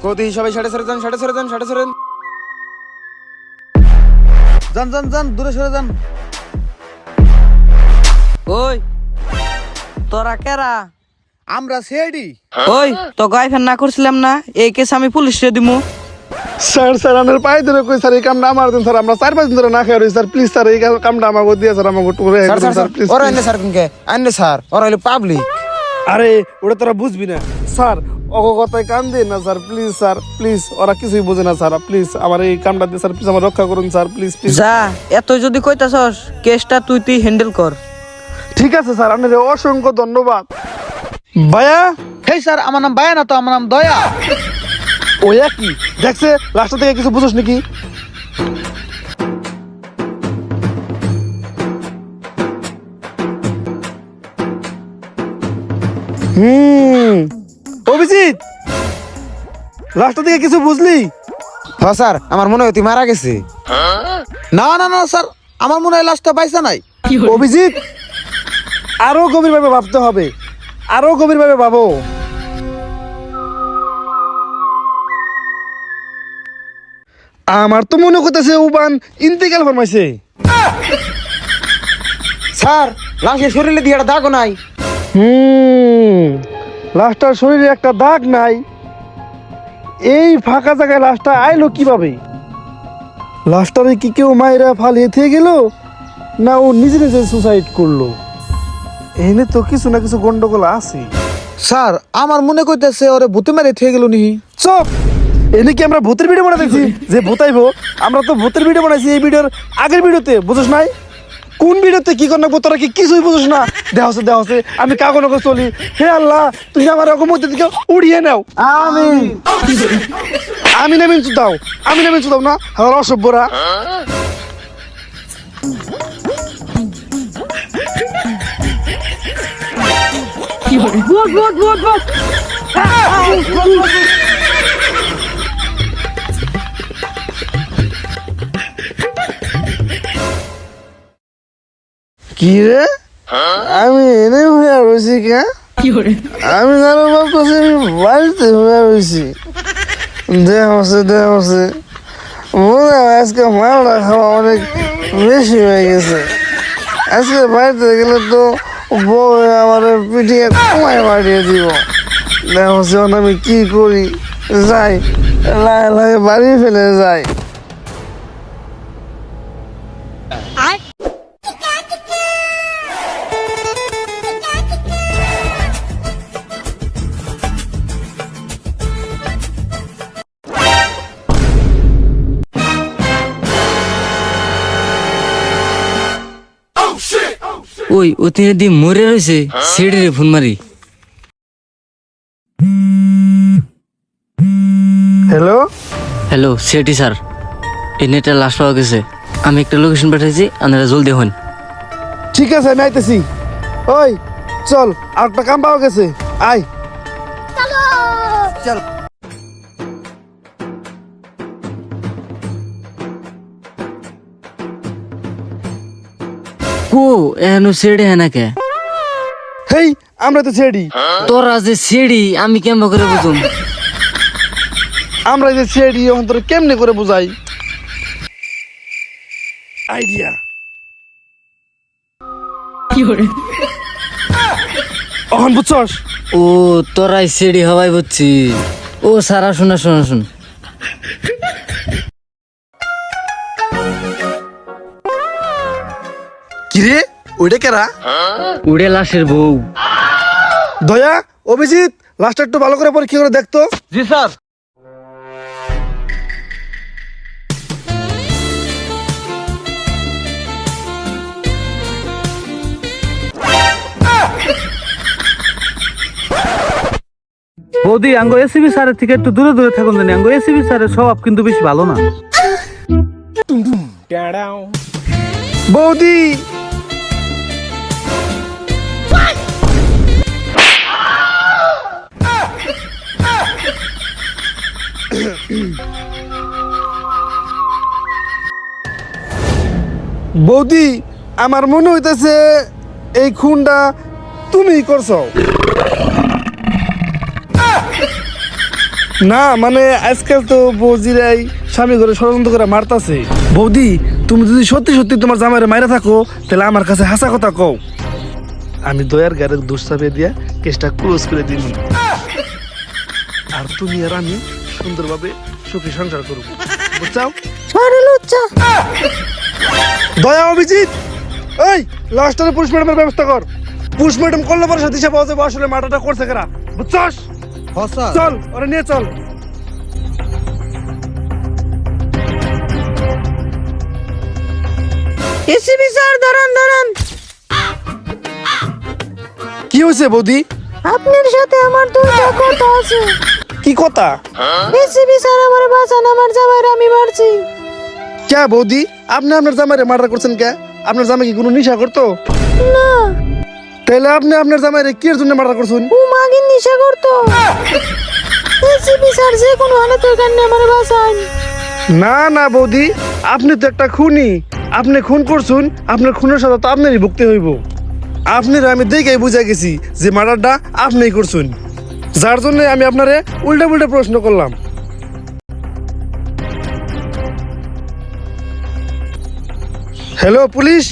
বৌদি সবাই সাড়ে সরে যান, সাড়ে সরে যান, সাড়ে সরেন। যান যান যান, দূরে সরে যান। ওই তোরা কেরা? আমরা সিআইডি। ওই তো গাইফেন না করছিলাম না, এই কেস আমি পুলিশে দিমু। স্যার স্যার আমার পায়ে ধরে কই স্যার এই কামটা আমার দেন স্যার, আমরা 4-5 দিন ধরে না খাই রই স্যার, প্লিজ স্যার এই কামটা আমাকে দিয়ে স্যার, আমাকে একটু করে স্যার স্যার স্যার প্লিজ। ওরা এনে স্যার কোনকে আনলে স্যার, ওরা হলো পাবলিক। আরে ওটা তোরা বুঝবি না স্যার, ওগো কথায় কান দিয়ে না স্যার, প্লিজ স্যার প্লিজ, ওরা কিছুই বোঝে না স্যার, প্লিজ আমার এই কামটা দিয়ে স্যার, প্লিজ আমার রক্ষা করুন স্যার, প্লিজ প্লিজ। যা, এত যদি কইতাছস কেসটা তুই হ্যান্ডেল কর। ঠিক আছে স্যার, আপনার অসংখ্য ধন্যবাদ। ভাইয়া হেই স্যার, আমার নাম বায়া না তো, আমার নাম দয়া। ওই একই দেখছে, লাস্ট থেকে কিছু বুঝোস নাকি? অভিজিৎ লাস্ট থেকে কিছু বুঝলি? হ্যাঁ স্যার, আমার মনে হয় তুই মারা গেছে। না না না স্যার, আমার মনে হয় লাশটা বাইসা নাই। অভিজিৎ আরো গভীর ভাবে ভাবতে হবে, আরো গভীর ভাবে ভাবো। আমার তো মনে করতেছে উবান ইন্তেকাল ফরমাইছে। স্যার লাশের শরীরে দিয়ে একটা দাগও নাই। লাশটার শরীরে একটা দাগ নাই, এই ফাঁকা জায়গায় লাশটা আইলো কিভাবে? লাশটারে কি কেউ মায়েরা ফালিয়ে থেকে গেল, না ও নিজে নিজে সুসাইড করলো? এনে তো কিছু না কিছু গন্ডগোল আছে। স্যার আমার মনে কইতেছে ওরে ভূতে মেরে থেকে গেল নি। চুপ! এনে কি আমরা ভূতের ভিডিও বানাইছি যে ভূতাইবো? আমরা তো ভূতের ভিডিও বানাইছি এই ভিডিওর আগের ভিডিওতে, বুঝছ নাই? কোন ভিডিওতে কি করবো তোরা কি কিছুই বুঝছ না? দেওয়া হচ্ছে আমি কাগজ নগর চলি। হে আল্লাহ, তুমি আমার রকম মধ্যে দিকে উড়িয়ে নাও। আমি নামিন দাও, আমি নামিন দাও না, আমার অসভ্যরা। কি রে, আমি এনে হয়ে রয়েছি কে? আমি জানো ভাবতেছি আমি বাড়িতে হয়ে রয়েছি। দেহ আছে মনে হয় আজকে মালটা খাওয়া অনেক বেশি হয়ে গেছে। আজকে বাড়িতে গেলে তো বউ আমার পিঠিয়ে কমায় বাড়িয়ে দিব। দেহ আমি কি করি, যাই লাহে লাহে বাড়ি ফেলে যাই। ওই অতি নদী মরে রয়েছে, সেডে ফোন মারি। হ্যালো হ্যালো সেটি স্যার, এই নেটটা লাশ পাওয়া গেছে। আমি একটা লোকেশন পাঠাইছি, আপনারা জলদি হন। ঠিক আছে আমি আইতেছি। ওই চল, আর একটা কাম পাওয়া গেছে, আয়। চল। কো এনো সেডে হ্যাঁ না কে? হেই আমরা তো ছেড়ি, তোরা যে সেডি আমি কেমন করে বুঝুম? আমরা যে ছেড়ি এখন তোর কেমনে করে বুঝাই? আইডিয়া এখন বুঝছস? ও তোরাই সেডি হবাই বুঝছি। ও সারা শোনা শোনা শুন, কিরে ওইটা কেরা? উড়ে লাশের বউ। দয়া, অভিজিৎ লাস্টটা একটু ভালো করে পরীক্ষা করে দেখতো। জি স্যার। বৌদি আঙ্গো এসিবি স্যারের থেকে একটু দূরে দূরে থাকুন জানি, আঙ্গো এসিবি স্যারের স্বভাব কিন্তু বেশি ভালো না। বৌদি বৌদি আমার মনে হইতেছে এই খুনটা তুমি করছো। না মানে আজকাল তো বৌদিরাই স্বামী করে ষড়যন্ত্র করে মারতাছে। বৌদি তুমি যদি সত্যি সত্যি তোমার জামাইরে মাইরা থাকো তাহলে আমার কাছে হাসা কথা কও, আমি দয়ার গাড়ি দোষ চাপিয়ে দিয়া কেসটা ক্লোজ করে দিন, আর তুমি আর আমি সুন্দরভাবে সুখী সংসার করব, বুঝছাও? দয়া অভিজিৎ, এই লাস্টের পুলিশ ম্যাডামের ব্যবস্থা কর। পুলিশ ম্যাডাম করলে পরে সাথে দিশা পাওয়া যাবে আসলে মাটাটা করছে কারা, বুঝছস? স্যার চল ওরে নিয়ে চল। এসিবি স্যার দাঁড়ান দাঁড়ান, কি হয়েছে বৌদি? আপনার সাথে আমার দুইটা কথা আছে। কি কথা? এসিবি স্যার আমার বাঁচান, আমার জামাইরা আমি মারছি। কে বৌদি, আপনি আপনার জামাইরে মার্ডার করছেন কে? আপনার জামাই কি কোনো নেশা করতো? না, তাহলে আপনি আপনার জামাইরে কি এর জন্য মার্ডার করছেন? ও মাগিন নেশা করতো। এসিবি স্যার যে কোনো হালতের কারণে আমার বাঁচান। না না বৌদি, আপনি তো একটা খুনি, আপনি খুন করছুন, আপনার খুনের সাথে তো আপনারই ভুগতে হইব। আপনার আমি দেখেই বুঝা গেছি যে মার্ডারটা আপনিই করছুন, যার জন্য আমি আপনারে উল্টা উল্টা প্রশ্ন করলাম। Hello police,